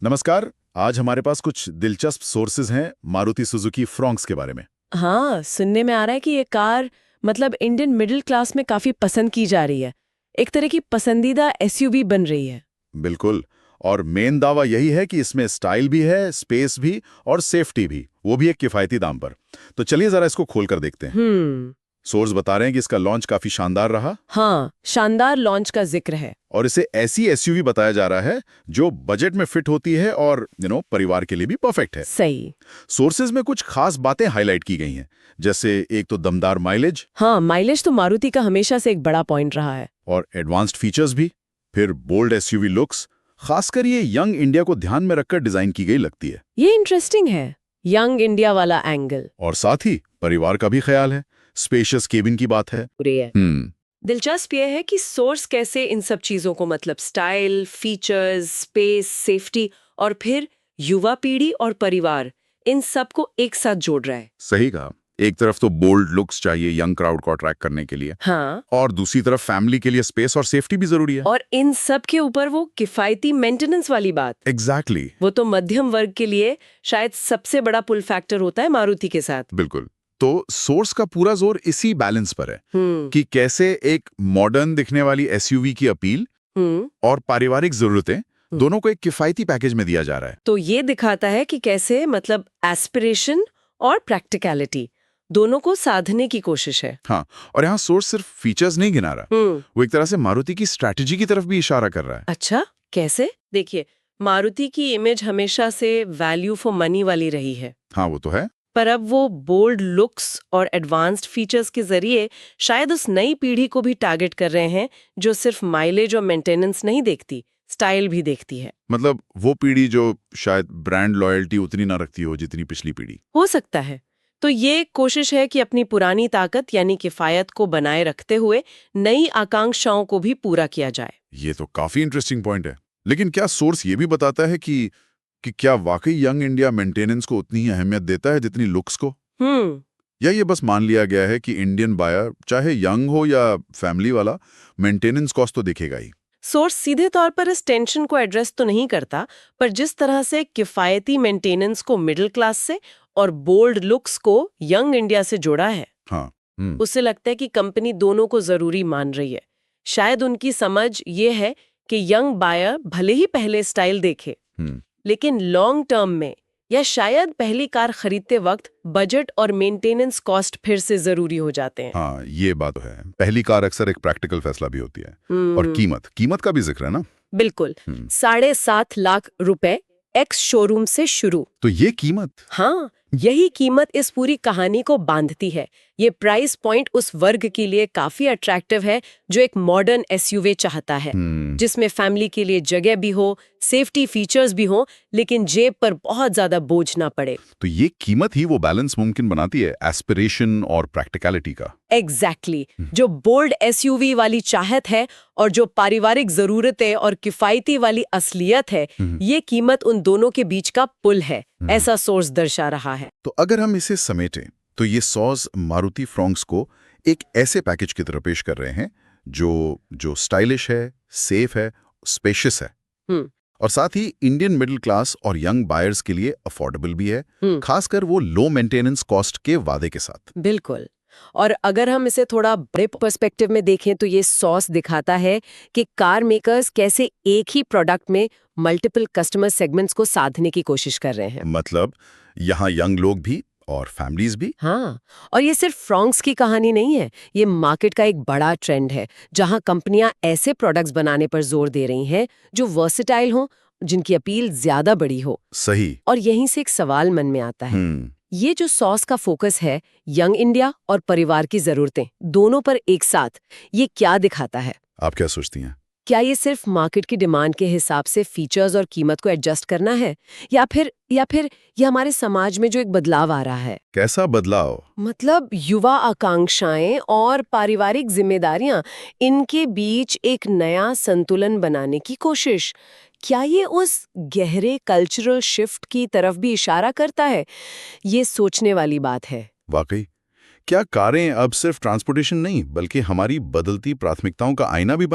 नमस्कार। आज हमारे पास कुछ दिलचस्प सोर्सेज हैं मारुति सुजुकी फ्रॉन्क्स के बारे में। हाँ, सुनने में आ रहा है कि ये कार मतलब इंडियन मिडिल क्लास में काफी पसंद की जा रही है। एक तरह की पसंदीदा एसयूवी बन रही है। बिल्कुल। और मेन दावा यही है कि इसमें स्टाइल भी है, स्पेस भी और सेफ्टी भी, वो भी एक किफायती दाम पर। तो चलिए जरा इसको खोल कर देखते हैं। सोर्स बता रहे हैं कि इसका लॉन्च काफी शानदार रहा। हाँ, शानदार लॉन्च का जिक्र है। और इसे ऐसी एसयूवी बताया जा रहा है जो बजट में फिट होती है और परिवार के लिए भी परफेक्ट है। सही। सोर्सेज में कुछ खास बातें हाईलाइट की गई हैं, जैसे एक तो दमदार माइलेज। हाँ, माइलेज तो मारुति का हमेशा से एक बड़ा पॉइंट रहा है। और एडवांस्ड फीचर्स भी। फिर बोल्ड एसयूवी लुक्स, खासकर ये यंग इंडिया को ध्यान में रखकर डिजाइन की गई लगती है। ये इंटरेस्टिंग है, यंग इंडिया वाला एंगल। और साथ ही परिवार का भी ख्याल है, स्पेशियस केबिन की बात है। दिलचस्प यह है कि सोर्स कैसे इन सब चीजों को मतलब स्टाइल, फीचर्स, स्पेस, सेफ्टी और फिर युवा पीढ़ी और परिवार, इन सब को एक साथ जोड़ रहा है। सही कहा। एक तरफ तो बोल्ड लुक्स चाहिए यंग क्राउड को अट्रैक्ट करने के लिए, हाँ, और दूसरी तरफ फैमिली के लिए स्पेस और सेफ्टी भी जरूरी है। और इन सब के ऊपर वो किफायती मेंटेनेंस वाली बात। एग्जैक्टली। वो तो मध्यम वर्ग के लिए शायद सबसे बड़ा पुल फैक्टर होता है मारुति के साथ। बिल्कुल। तो सोर्स का पूरा जोर इसी बैलेंस पर है कि कैसे एक मॉडर्न दिखने वाली एसयूवी की अपील और पारिवारिक जरूरतें दोनों को एक किफायती पैकेज में दिया जा रहा है। तो ये दिखाता है कि कैसे मतलब एस्पिरेशन और प्रैक्टिकलिटी दोनों को साधने की कोशिश है। हाँ, और यहाँ सोर्स सिर्फ फीचर्स नहीं गिना रहा, वो एक तरह से मारुति की स्ट्रैटेजी की तरफ भी इशारा कर रहा है। अच्छा, कैसे? देखिए, मारुति की इमेज हमेशा से वैल्यू फॉर मनी वाली रही है। हाँ, वो तो है। पर अब वो बोल्ड लुक्स और एडवांस्ड फीचर्स के जरिए शायद उस नई पीढ़ी को भी टारगेट कर रहे हैं जो सिर्फ माइलेज और मेंटेनेंस नहीं देखती, स्टाइल भी देखती है। मतलब वो पीढ़ी जो शायद ब्रांड लॉयल्टी उतनी ना रखती हो जितनी पिछली पीढ़ी। हो सकता है। तो ये कोशिश है कि अपनी पुरानी ताकत यानी किफायत को बनाए रखते हुए नई आकांक्षाओं को भी पूरा किया जाए। ये तो काफी इंटरेस्टिंग पॉइंट है। लेकिन क्या सोर्स ये भी बताता है कि क्या वाकई यंग इंडिया मेंटेनेंस को उतनी ही अहमियत देता है जितनी लुक्स को? या ये बस मान लिया गया है कि इंडियन बायर चाहे यंग हो या फैमिली वाला, मेंटेनेंस कॉस्ट तो दिखेगा ही? सोर्स सीधे तौर पर इस टेंशन को एड्रेस तो नहीं करता, पर जिस तरह से किफायती मेंटेनेंस को मिडिल क्लास से और बोल्ड लुक्स को यंग इंडिया से जोड़ा है, हाँ, उससे लगता है कि कंपनी दोनों को जरूरी मान रही है। शायद उनकी समझ ये है कि यंग बायर भले ही पहले स्टाइल देखे, लेकिन लॉन्ग टर्म में या शायद पहली कार खरीदते वक्त बजट और मेंटेनेंस कॉस्ट फिर से जरूरी हो जाते हैं। हाँ, ये बात तो है। पहली कार अक्सर एक प्रैक्टिकल फैसला भी होती है। और कीमत का भी जिक्र है ना? बिल्कुल। 7.5 लाख रुपए एक्स शोरूम से शुरू। तो ये कीमत? हाँ, यही कीमत इस पूरी कहानी को बांधती है। ये प्राइस पॉइंट उस वर्ग के लिए काफी अट्रैक्टिव है जो एक मॉडर्न एसयूवी चाहता है, जिसमें फैमिली के लिए जगह भी हो, सेफ्टी फीचर्स भी हो, लेकिन जेब पर बहुत ज्यादा बोझ ना पड़े। तो ये कीमत ही वो बैलेंस मुमकिन बनाती है, एस्पिरेशन और प्रैक्टिकलिटी का। एग्जैक्टली। जो बोल्ड एसयूवी वाली चाहत है और जो पारिवारिक जरूरतें और किफायती वाली असलियत है, ये कीमत उन दोनों के बीच का पुल है, ऐसा सोर्स दर्शा रहा है। तो अगर हम इसे समेटें तो ये सॉस मारुति फ्रॉन्क्स को एक ऐसे पैकेज की तरह पेश कर रहे हैं जो स्टाइलिश है, सेफ है, स्पेशियस है, और साथ ही इंडियन मिडिल क्लास और यंग बायर्स के लिए अफोर्डेबल भी है, खासकर वो लो मेंटेनेंस कॉस्ट के वादे के साथ। बिल्कुल। और अगर हम इसे थोड़ा बड़े पर्सपेक्टिव में देखें तो ये सॉस दिखाता है कि कार मेकर्स कैसे एक ही प्रोडक्ट में मल्टीपल कस्टमर सेगमेंट्स को साधने की कोशिश कर रहे हैं। मतलब यहाँ यंग लोग भी और फैमिलीज भी। हाँ, और ये सिर्फ फ्रॉन्क्स की कहानी नहीं है, ये मार्केट का एक बड़ा ट्रेंड है जहां कंपनियां ऐसे प्रोडक्ट्स बनाने पर जोर दे रही हैं जो वर्सेटाइल हो, जिनकी अपील ज्यादा बड़ी हो। सही। और यहीं से एक सवाल मन में आता है, ये जो सॉस का फोकस है यंग इंडिया और परिवार की जरूरतें दोनों पर एक साथ, ये क्या दिखाता है? आप क्या सोचती हैं? क्या ये सिर्फ मार्केट की डिमांड के हिसाब से फीचर्स और कीमत को एडजस्ट करना है, या फिर ये हमारे समाज में जो एक बदलाव आ रहा है? कैसा बदलाव? मतलब युवा आकांक्षाएं और पारिवारिक जिम्मेदारियां, इनके बीच एक नया संतुलन बनाने की कोशिश। क्या ये उस गहरे कल्चरल शिफ्ट की तरफ भी इशारा करता है? ये सोचने वाली बात है। वाकई, क्या कारें अब सिर्फ ट्रांसपोर्टेशन नहीं बल्कि हमारी बदलती प्राथमिकताओं का आईना भी